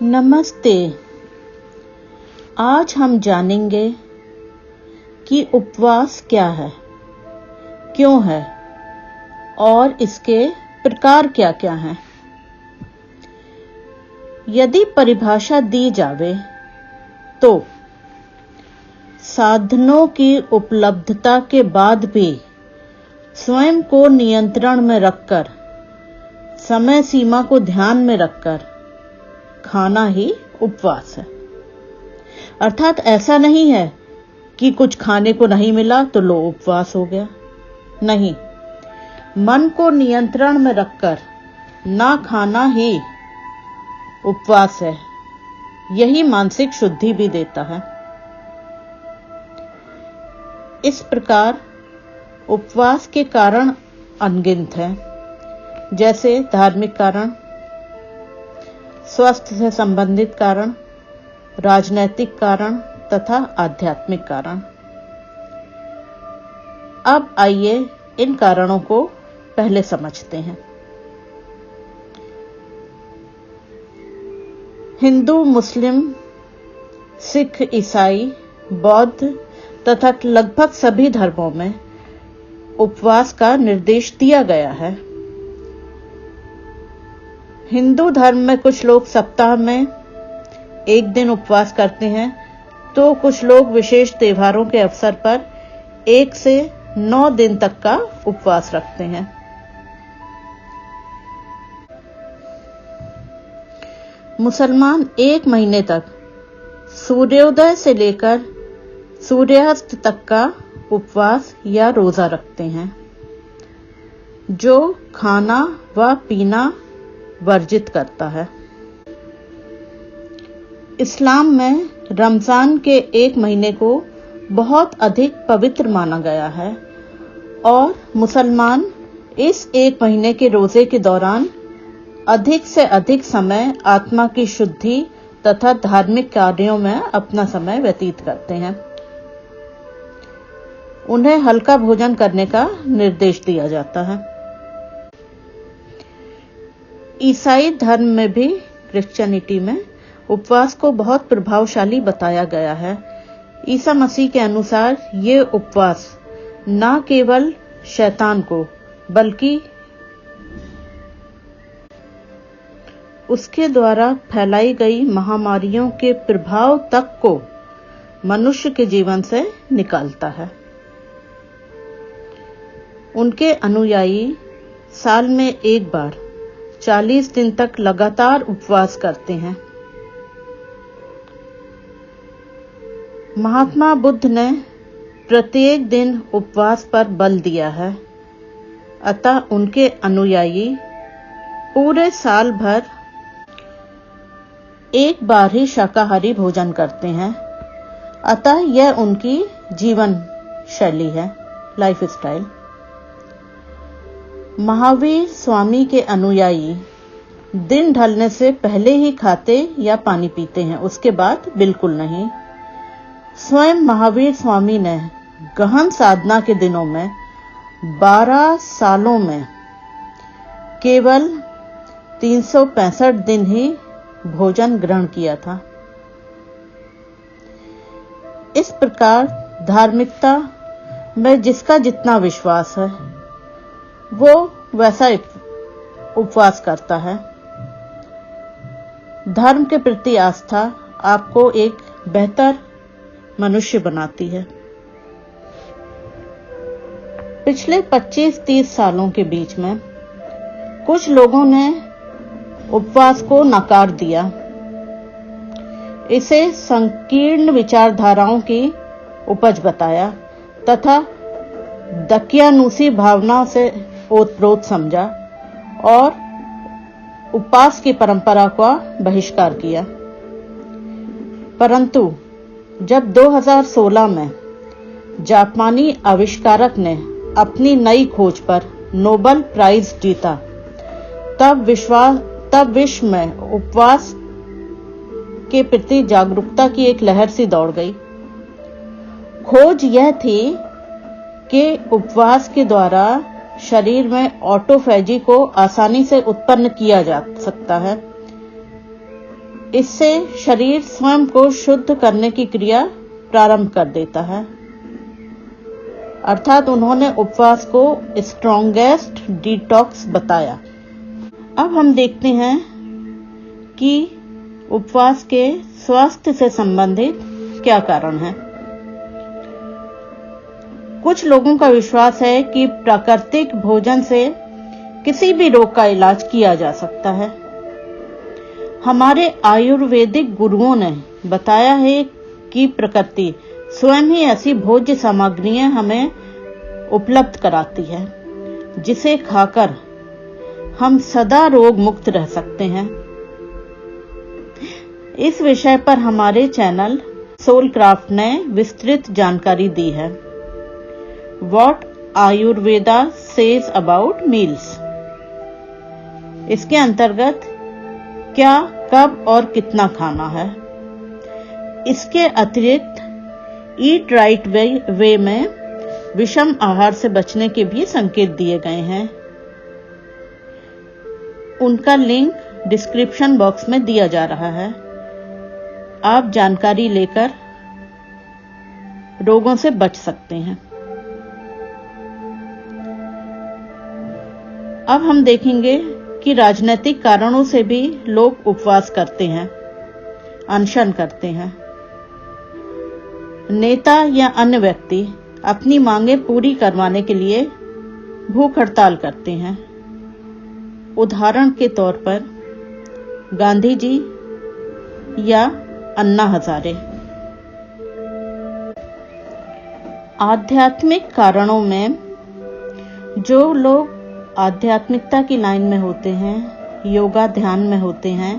नमस्ते। आज हम जानेंगे कि उपवास क्या है, क्यों है और इसके प्रकार क्या क्या हैं। यदि परिभाषा दी जावे तो साधनों की उपलब्धता के बाद भी स्वयं को नियंत्रण में रखकर, समय सीमा को ध्यान में रखकर खाना ही उपवास है। अर्थात ऐसा नहीं है कि कुछ खाने को नहीं मिला तो लो उपवास हो गया। नहीं, मन को नियंत्रण में रखकर ना खाना ही उपवास है। यही मानसिक शुद्धि भी देता है। इस प्रकार उपवास के कारण अनगिनत हैं, जैसे धार्मिक कारण, स्वास्थ्य से संबंधित कारण, राजनैतिक कारण तथा आध्यात्मिक कारण। अब आइए इन कारणों को पहले समझते हैं। हिंदू, मुस्लिम, सिख, ईसाई, बौद्ध तथा लगभग सभी धर्मों में उपवास का निर्देश दिया गया है। हिंदू धर्म में कुछ लोग सप्ताह में एक दिन उपवास करते हैं, तो कुछ लोग विशेष त्योहारों के अवसर पर 1 से 9 दिन तक का उपवास रखते हैं। मुसलमान 1 महीने तक सूर्योदय से लेकर सूर्यास्त तक का उपवास या रोजा रखते हैं, जो खाना व पीना वर्जित करता है। इस्लाम में रमजान के 1 महीने को बहुत अधिक पवित्र माना गया है और मुसलमान इस 1 महीने के रोजे के दौरान अधिक से अधिक समय आत्मा की शुद्धि तथा धार्मिक कार्यों में अपना समय व्यतीत करते हैं। उन्हें हल्का भोजन करने का निर्देश दिया जाता है। ईसाई धर्म में भी, क्रिश्चियनिटी में, उपवास को बहुत प्रभावशाली बताया गया है। ईसा मसीह के अनुसार ये उपवास न केवल शैतान को बल्कि उसके द्वारा फैलाई गई महामारियों के प्रभाव तक को मनुष्य के जीवन से निकालता है। उनके अनुयायी साल में एक बार 40 दिन तक लगातार उपवास करते हैं। महात्मा बुद्ध ने प्रत्येक दिन उपवास पर बल दिया है, अतः उनके अनुयायी पूरे साल भर एक बार ही शाकाहारी भोजन करते हैं। अतः यह उनकी जीवन शैली है, लाइफ स्टाइल। महावीर स्वामी के अनुयायी दिन ढलने से पहले ही खाते या पानी पीते हैं, उसके बाद बिल्कुल नहीं। स्वयं महावीर स्वामी ने गहन साधना के दिनों में 12 सालों में केवल 365 दिन ही भोजन ग्रहण किया था। इस प्रकार धार्मिकता में जिसका जितना विश्वास है वो वैसा उपवास करता है। धर्म के प्रति आस्था आपको एक बेहतर मनुष्य बनाती है। पिछले 25-30 सालों के बीच में कुछ लोगों ने उपवास को नकार दिया, इसे संकीर्ण विचारधाराओं की उपज बताया तथा दकियानूसी भावना से ओतप्रोत समझा और उपवास की परंपरा का बहिष्कार किया। परंतु जब 2016 में जापानी आविष्कारक ने अपनी नई खोज पर नोबेल प्राइज जीता, तब विश्व में उपवास के प्रति जागरूकता की एक लहर सी दौड़ गई। खोज यह थी कि उपवास के द्वारा शरीर में ऑटोफैजी को आसानी से उत्पन्न किया जा सकता है। इससे शरीर स्वयं को शुद्ध करने की क्रिया प्रारंभ कर देता है। अर्थात उन्होंने उपवास को स्ट्रॉन्गेस्ट डिटॉक्स बताया। अब हम देखते हैं कि उपवास के स्वास्थ्य से संबंधित क्या कारण है। कुछ लोगों का विश्वास है कि प्राकृतिक भोजन से किसी भी रोग का इलाज किया जा सकता है। हमारे आयुर्वेदिक गुरुओं ने बताया है कि प्रकृति स्वयं ही ऐसी भोज्य सामग्रियां हमें उपलब्ध कराती है जिसे खाकर हम सदा रोग मुक्त रह सकते हैं। इस विषय पर हमारे चैनल सोलक्राफ्ट ने विस्तृत जानकारी दी है। What Ayurveda says about meals. इसके अंतर्गत क्या, कब और कितना खाना है। इसके अतिरिक्त ईट राइट वे में विषम आहार से बचने के भी संकेत दिए गए हैं। उनका लिंक डिस्क्रिप्शन बॉक्स में दिया जा रहा है। आप जानकारी लेकर रोगों से बच सकते हैं। अब हम देखेंगे कि राजनीतिक कारणों से भी लोग उपवास करते हैं, अनशन करते हैं। नेता या अन्य व्यक्ति अपनी मांगें पूरी करवाने के लिए भूख हड़ताल करते हैं। उदाहरण के तौर पर गांधी जी या अन्ना हजारे। आध्यात्मिक कारणों में जो लोग आध्यात्मिकता की लाइन में होते हैं, योगा ध्यान में होते हैं,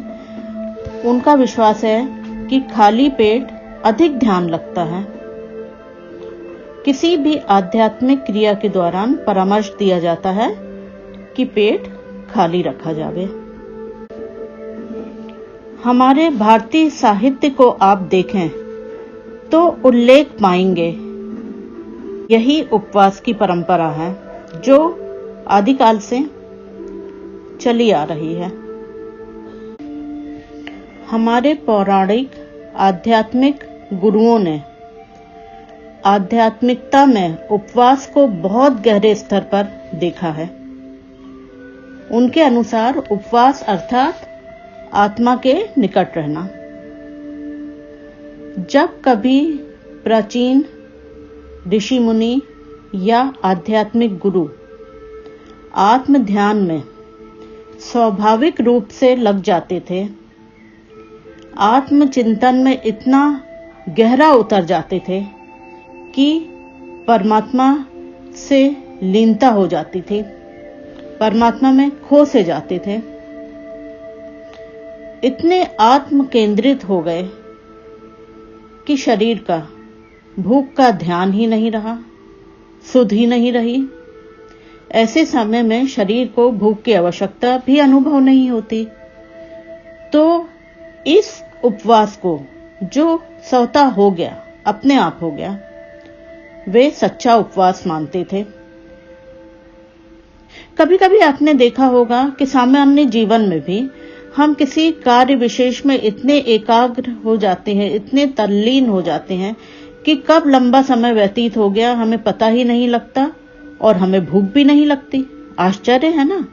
उनका विश्वास है कि खाली पेट अधिक ध्यान लगता है। किसी भी आध्यात्मिक क्रिया के दौरान परामर्श दिया जाता है कि पेट खाली रखा जावे। हमारे भारतीय साहित्य को आप देखें तो उल्लेख पाएंगे यही उपवास की परंपरा है जो आदिकाल से चली आ रही है। हमारे पौराणिक आध्यात्मिक गुरुओं ने आध्यात्मिकता में उपवास को बहुत गहरे स्तर पर देखा है। उनके अनुसार उपवास अर्थात आत्मा के निकट रहना। जब कभी प्राचीन ऋषि मुनि या आध्यात्मिक गुरु आत्म ध्यान में स्वाभाविक रूप से लग जाते थे, आत्मचिंतन में इतना गहरा उतर जाते थे कि परमात्मा से लीनता हो जाती थी, परमात्मा में खो से जाते थे। इतने आत्म केंद्रित हो गए कि शरीर का भूख का ध्यान ही नहीं रहा, सुध ही नहीं रही। ऐसे समय में शरीर को भूख की आवश्यकता भी अनुभव नहीं होती। तो इस उपवास को जो स्वतः हो गया, अपने आप हो गया, वे सच्चा उपवास मानते थे। कभी कभी आपने देखा होगा कि सामान्य जीवन में भी हम किसी कार्य विशेष में इतने एकाग्र हो जाते हैं, इतने तल्लीन हो जाते हैं कि कब लंबा समय व्यतीत हो गया हमें पता ही नहीं लगता और हमें भूख भी नहीं लगती। आश्चर्य है ना?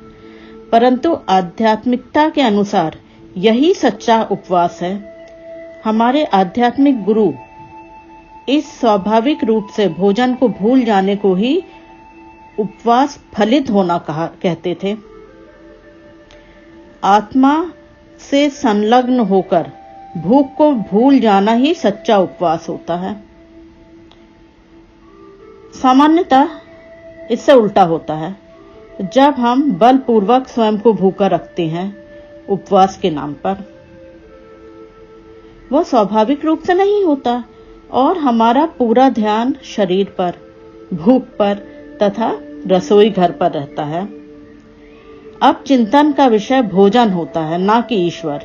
परंतु आध्यात्मिकता के अनुसार यही सच्चा उपवास है। हमारे आध्यात्मिक गुरु इस स्वाभाविक रूप से भोजन को भूल जाने को ही उपवास फलित होना कहते थे। आत्मा से संलग्न होकर भूख को भूल जाना ही सच्चा उपवास होता है। सामान्यतः इससे उल्टा होता है। जब हम बलपूर्वक स्वयं को भूखा रखते हैं उपवास के नाम पर, वह स्वाभाविक रूप से नहीं होता और हमारा पूरा ध्यान शरीर पर, भूख पर तथा रसोई घर पर रहता है। अब चिंतन का विषय भोजन होता है, ना कि ईश्वर।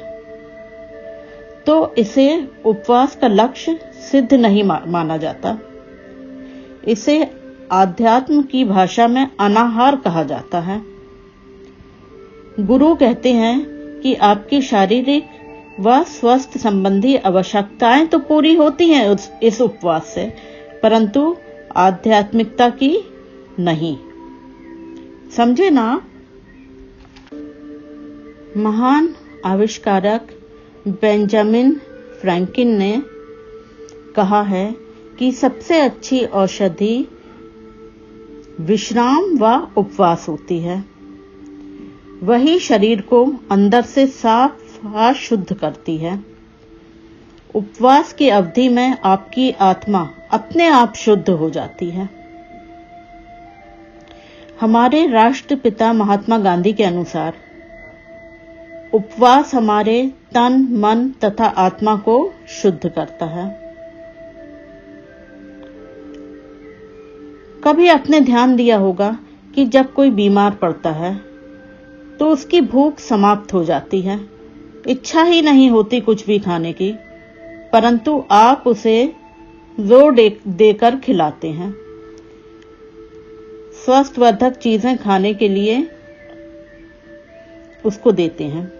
तो इसे उपवास का लक्ष्य सिद्ध नहीं माना जाता। इसे आध्यात्म की भाषा में अनाहार कहा जाता है। गुरु कहते हैं कि आपकी शारीरिक वह स्वास्थ्य संबंधी आवश्यकताएं तो पूरी होती हैं इस उपवास से, परंतु आध्यात्मिकता की नहीं। समझे ना? महान आविष्कारक बेंजामिन फ्रैंकलिन ने कहा है कि सबसे अच्छी औषधि विश्राम व उपवास होती है। वही शरीर को अंदर से साफ व शुद्ध करती है। उपवास की अवधि में आपकी आत्मा अपने आप शुद्ध हो जाती है। हमारे राष्ट्रपिता महात्मा गांधी के अनुसार उपवास हमारे तन, मन तथा आत्मा को शुद्ध करता है। कभी आपने ध्यान दिया होगा कि जब कोई बीमार पड़ता है तो उसकी भूख समाप्त हो जाती है, इच्छा ही नहीं होती कुछ भी खाने की, परंतु आप उसे जोर देकर खिलाते हैं। स्वास्थ्यवर्धक चीजें खाने के लिए उसको देते हैं।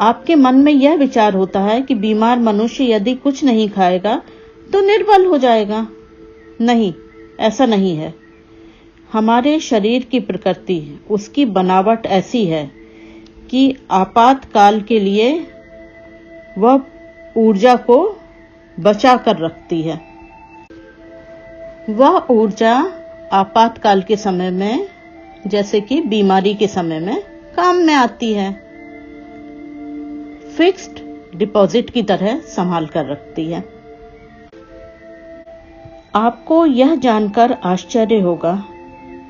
आपके मन में यह विचार होता है कि बीमार मनुष्य यदि कुछ नहीं खाएगा तो निर्बल हो जाएगा। नहीं, ऐसा नहीं है। हमारे शरीर की प्रकृति, उसकी बनावट ऐसी है कि आपातकाल के लिए वह ऊर्जा को बचा कर रखती है। वह ऊर्जा आपातकाल के समय में, जैसे कि बीमारी के समय में काम में आती है। फिक्स्ड डिपॉजिट की तरह संभाल कर रखती है। आपको यह जानकर आश्चर्य होगा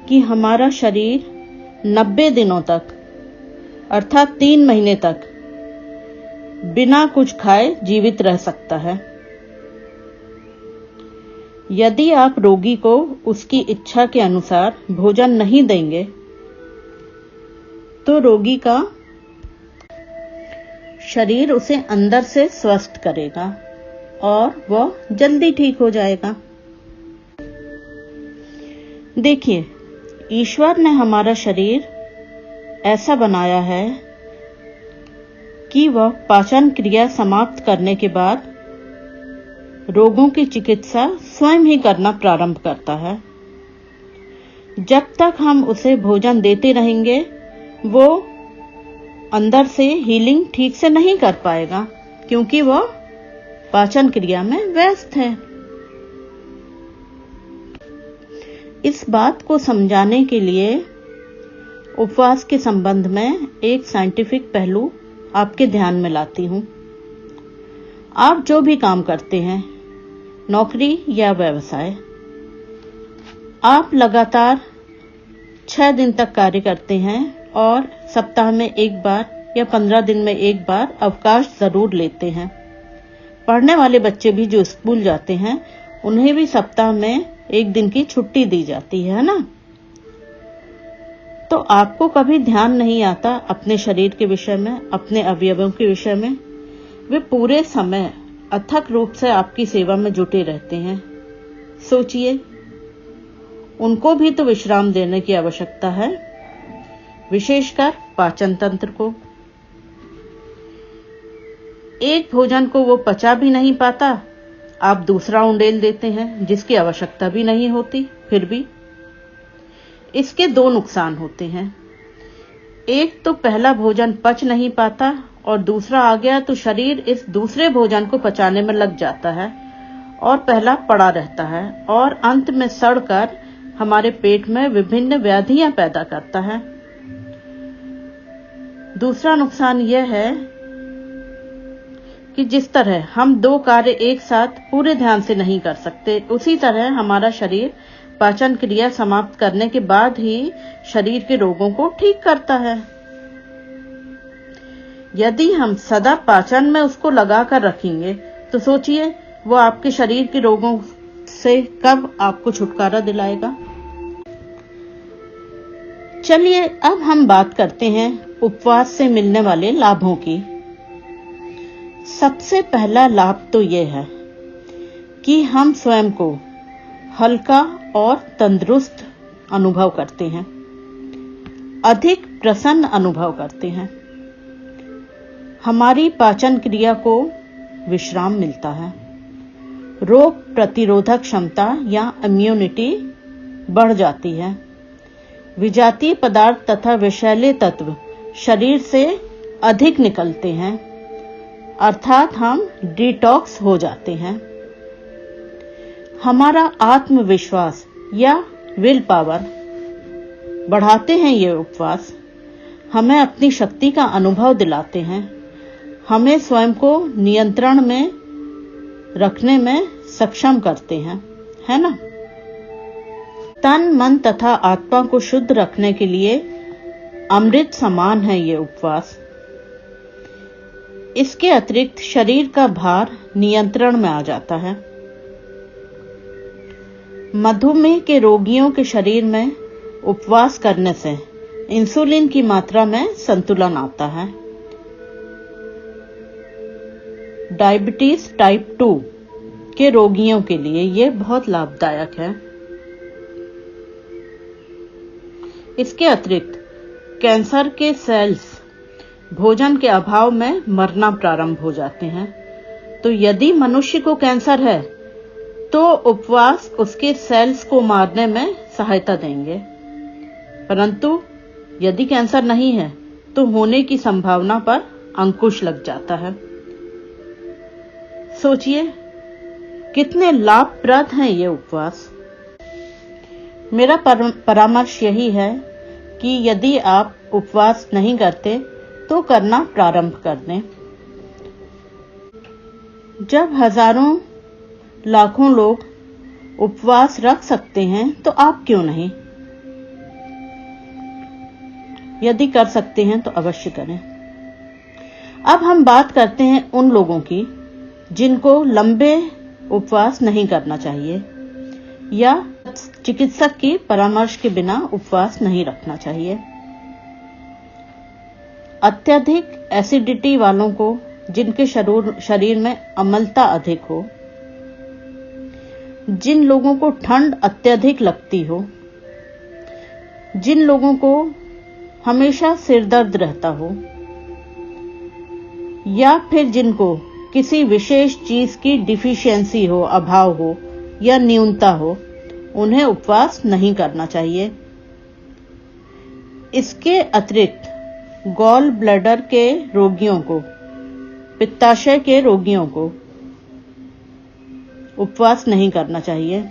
कि हमारा शरीर 90 दिनों तक, अर्थात 3 महीने तक बिना कुछ खाए जीवित रह सकता है। यदि आप रोगी को उसकी इच्छा के अनुसार भोजन नहीं देंगे तो रोगी का शरीर उसे अंदर से स्वस्थ करेगा और वह जल्दी ठीक हो जाएगा। देखिए, ईश्वर ने हमारा शरीर ऐसा बनाया है कि वह पाचन क्रिया समाप्त करने के बाद रोगों की चिकित्सा स्वयं ही करना प्रारंभ करता है। जब तक हम उसे भोजन देते रहेंगे, वो अंदर से हीलिंग ठीक से नहीं कर पाएगा, क्योंकि वह पाचन क्रिया में व्यस्त है। इस बात को समझाने के लिए उपवास के संबंध में एक साइंटिफिक पहलू आपके ध्यान में लाती हूं। आप जो भी काम करते हैं, नौकरी या व्यवसाय, आप लगातार 6 दिन तक कार्य करते हैं और सप्ताह में एक बार या 15 दिन में एक बार अवकाश जरूर लेते हैं। पढ़ने वाले बच्चे भी जो स्कूल जाते हैं, उन्हें भी सप्ताह में एक दिन की छुट्टी दी जाती है ना? तो आपको कभी ध्यान नहीं आता अपने शरीर के विषय में, अपने अवयवों के विषय में? वे पूरे समय अथक रूप से आपकी सेवा में जुटे रहते हैं। सोचिए, उनको भी तो विश्राम देने की आवश्यकता है, विशेषकर पाचन तंत्र को। एक भोजन को वो पचा भी नहीं पाता, आप दूसरा उंडेल देते हैं जिसकी आवश्यकता भी नहीं होती। फिर भी इसके 2 नुकसान होते हैं। एक तो पहला भोजन पच नहीं पाता और दूसरा आ गया तो शरीर इस दूसरे भोजन को पचाने में लग जाता है और पहला पड़ा रहता है और अंत में सड़कर हमारे पेट में विभिन्न व्याधियां पैदा करता है। दूसरा नुकसान यह है कि जिस तरह हम 2 कार्य एक साथ पूरे ध्यान से नहीं कर सकते, उसी तरह हमारा शरीर पाचन क्रिया समाप्त करने के बाद ही शरीर के रोगों को ठीक करता है। यदि हम सदा पाचन में उसको लगाकर रखेंगे तो सोचिए वो आपके शरीर के रोगों से कब आपको छुटकारा दिलाएगा। चलिए अब हम बात करते हैं उपवास से मिलने वाले लाभों की। सबसे पहला लाभ तो यह है कि हम स्वयं को हल्का और तंदुरुस्त अनुभव करते हैं, अधिक प्रसन्न अनुभव करते हैं। हमारी पाचन क्रिया को विश्राम मिलता है। रोग प्रतिरोधक क्षमता या इम्यूनिटी बढ़ जाती है। विजातीय पदार्थ तथा विषैले तत्व शरीर से अधिक निकलते हैं, अर्थात हम डिटॉक्स हो जाते हैं। हमारा आत्मविश्वास या विल पावर बढ़ाते हैं ये उपवास। हमें अपनी शक्ति का अनुभव दिलाते हैं। हमें स्वयं को नियंत्रण में रखने में सक्षम करते हैं, है ना? तन, मन तथा आत्मा को शुद्ध रखने के लिए अमृत समान है ये उपवास। इसके अतिरिक्त शरीर का भार नियंत्रण में आ जाता है। मधुमेह के रोगियों के शरीर में उपवास करने से इंसुलिन की मात्रा में संतुलन आता है। डायबिटीज टाइप 2 के रोगियों के लिए यह बहुत लाभदायक है। इसके अतिरिक्त कैंसर के सेल्स भोजन के अभाव में मरना प्रारंभ हो जाते हैं। तो यदि मनुष्य को कैंसर है तो उपवास उसके सेल्स को मारने में सहायता देंगे, परंतु यदि कैंसर नहीं है तो होने की संभावना पर अंकुश लग जाता है। सोचिए कितने लाभप्रद हैं ये उपवास। मेरा परामर्श यही है कि यदि आप उपवास नहीं करते तो करना प्रारंभ कर दें। जब हजारों लाखों लोग उपवास रख सकते हैं तो आप क्यों नहीं? यदि कर सकते हैं तो अवश्य करें। अब हम बात करते हैं उन लोगों की जिनको लंबे उपवास नहीं करना चाहिए या चिकित्सक की परामर्श के बिना उपवास नहीं रखना चाहिए। अत्यधिक एसिडिटी वालों को, जिनके शरीर में अम्लता अधिक हो, जिन लोगों को ठंड अत्यधिक लगती हो, जिन लोगों को हमेशा सिर दर्द रहता हो, या फिर जिनको किसी विशेष चीज की डिफिशियंसी हो, अभाव हो या न्यूनता हो, उन्हें उपवास नहीं करना चाहिए। इसके अतिरिक्त गॉल ब्लैडर के रोगियों को, पित्ताशय के रोगियों को उपवास नहीं करना चाहिए,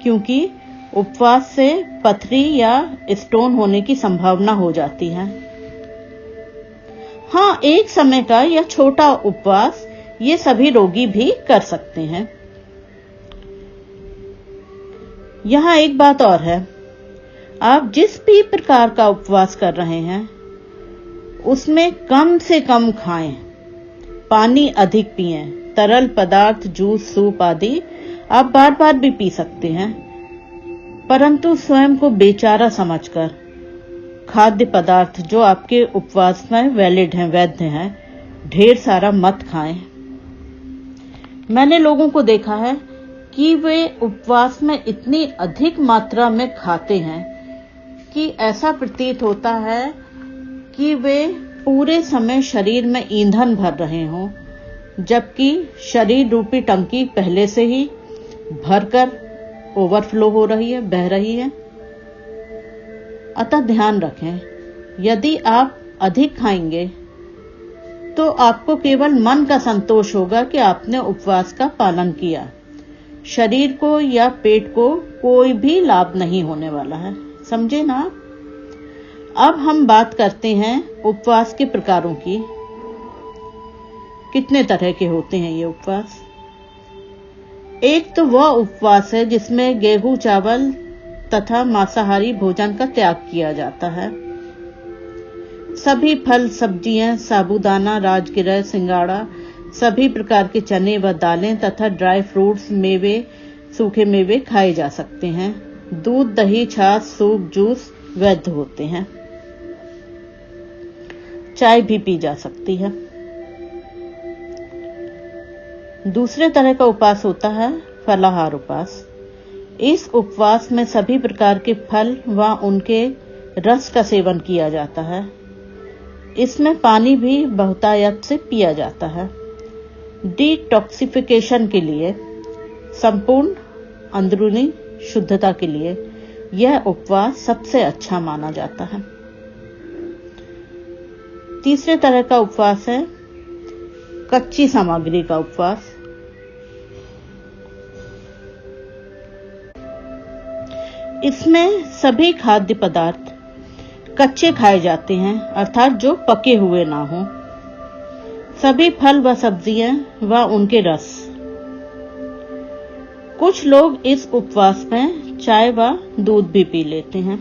क्योंकि उपवास से पथरी या स्टोन होने की संभावना हो जाती है। हाँ, एक समय का या छोटा उपवास ये सभी रोगी भी कर सकते हैं। यहाँ एक बात और है, आप जिस भी प्रकार का उपवास कर रहे हैं उसमें कम से कम खाएं, पानी अधिक पिएं, तरल पदार्थ, जूस, सूप आदि आप बार बार भी पी सकते हैं, परंतु स्वयं को बेचारा समझकर खाद्य पदार्थ जो आपके उपवास में वैलिड हैं, वैध हैं, ढेर सारा मत खाएं। मैंने लोगों को देखा है कि वे उपवास में इतनी अधिक मात्रा में खाते हैं कि ऐसा प्रतीत होता है कि वे पूरे समय शरीर में ईंधन भर रहे हों, जबकि शरीर रूपी टंकी पहले से ही भरकर ओवरफ्लो हो रही है, बह रही है। अतः ध्यान रखें, यदि आप अधिक खाएंगे तो आपको केवल मन का संतोष होगा कि आपने उपवास का पालन किया। शरीर को या पेट को कोई भी लाभ नहीं होने वाला है, समझे ना? अब हम बात करते हैं उपवास के प्रकारों की। कितने तरह के होते हैं ये उपवास? एक तो वह उपवास है जिसमें गेहूं, चावल तथा मांसाहारी भोजन का त्याग किया जाता है। सभी फल, सब्जियां, साबूदाना, राजगिरा, सिंगाड़ा, सभी प्रकार के चने व दालें तथा ड्राई फ्रूट्स, मेवे, सूखे मेवे खाए जा सकते हैं। दूध, दही, छाछ, सूप, जूस वैध होते हैं। चाय भी पी जा सकती है। दूसरे तरह का उपवास होता है फलाहार उपवास। इस उपवास में सभी प्रकार के फल व उनके रस का सेवन किया जाता है। इसमें पानी भी बहुतायत से पिया जाता है। डिटॉक्सिफिकेशन के लिए, संपूर्ण अंदरूनी शुद्धता के लिए यह उपवास सबसे अच्छा माना जाता है। तीसरे तरह का उपवास है कच्ची सामग्री का उपवास। इसमें सभी खाद्य पदार्थ कच्चे खाए जाते हैं, अर्थात जो पके हुए ना हो। सभी फल व सब्जियां व उनके रस। कुछ लोग इस उपवास में चाय व दूध भी पी लेते हैं।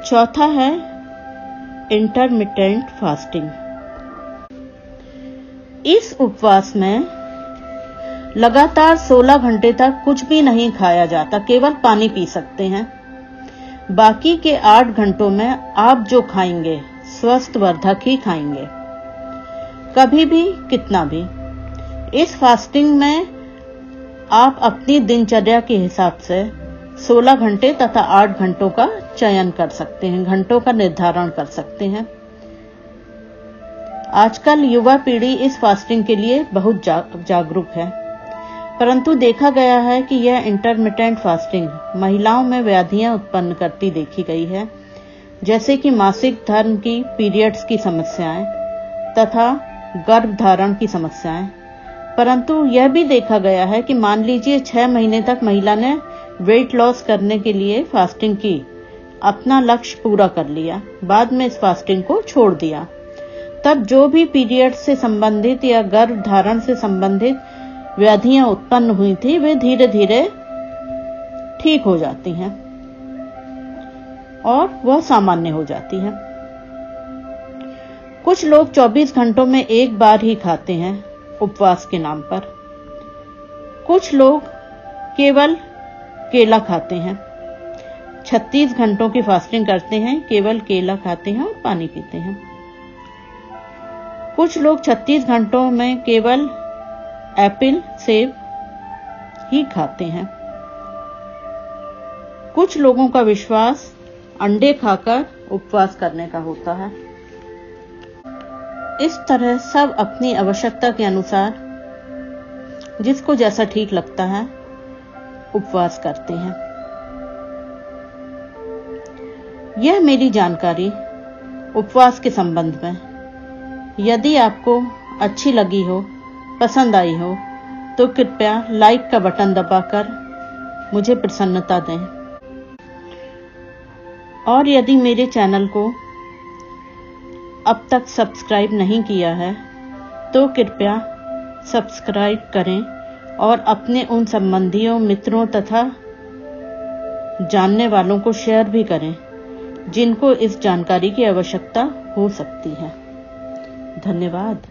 चौथा है इंटरमिटेंट फास्टिंग। इस उपवास में लगातार 16 घंटे तक कुछ भी नहीं खाया जाता, केवल पानी पी सकते हैं। बाकी के 8 घंटों में आप जो खाएंगे स्वस्थवर्धक ही खाएंगे, कभी भी कितना भी। इस फास्टिंग में आप अपनी दिनचर्या के हिसाब से 16 घंटे तथा 8 घंटों का चयन कर सकते हैं, घंटों का निर्धारण कर सकते हैं। आजकल युवा पीढ़ी इस फास्टिंग के लिए बहुत जागरूक है, परंतु देखा गया है कि यह इंटरमिटेंट फास्टिंग महिलाओं में व्याधियां उत्पन्न करती देखी गई है, जैसे कि मासिक धर्म की पीरियड्स की समस्याएं तथा गर्भधारण की समस्याएं। परंतु यह भी देखा गया है कि मान लीजिए 6 महीने तक महिला ने वेट लॉस करने के लिए फास्टिंग की, अपना लक्ष्य पूरा कर लिया, बाद में इस फास्टिंग को छोड़ दिया, तब जो भी पीरियड से संबंधित या गर्भधारण से संबंधित व्याधियां उत्पन्न हुई थी वे धीरे धीरे ठीक हो जाती हैं और वह सामान्य हो जाती हैं। कुछ लोग 24 घंटों में एक बार ही खाते हैं उपवास के नाम पर। कुछ लोग केवल केला खाते हैं, 36 घंटों की फास्टिंग करते हैं, केवल केला खाते हैं और पानी पीते हैं। कुछ लोग 36 घंटों में केवल एप्पल, सेब ही खाते हैं। कुछ लोगों का विश्वास अंडे खाकर उपवास करने का होता है। इस तरह सब अपनी आवश्यकता के अनुसार जिसको जैसा ठीक लगता है उपवास करते हैं। यह मेरी जानकारी उपवास के संबंध में। यदि आपको अच्छी लगी हो, पसंद आई हो, तो कृपया लाइक का बटन दबाकर मुझे प्रसन्नता दें। और यदि मेरे चैनल को अब तक सब्सक्राइब नहीं किया है तो कृपया सब्सक्राइब करें और अपने उन संबंधियों, मित्रों तथा जानने वालों को शेयर भी करें जिनको इस जानकारी की आवश्यकता हो सकती है। धन्यवाद।